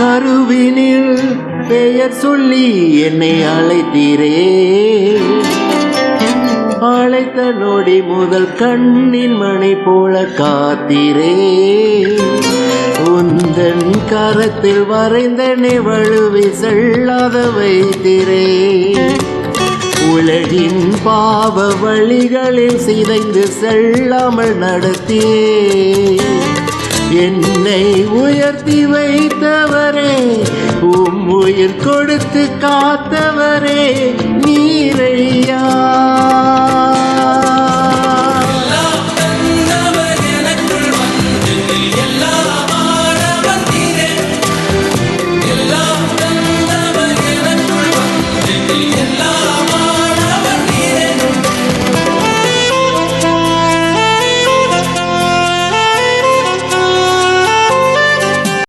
கருவினில் பெயர் சொல்லி என்னை அழைத்தீரே. அழைத்த நொடி முதல் கண்ணின் மணி போல காத்தீரே. உந்தன் கரத்தில் வரைந்தனை வழுவி செல்லாத வைத்திரே. உலகின் பாவ வழிகளில் சிதைந்து செல்லாமல் நடத்தியே. என்னை உயர்த்தி வைத்தவரே, உயிர் கொடுத்து காத்தவரே நீரையா.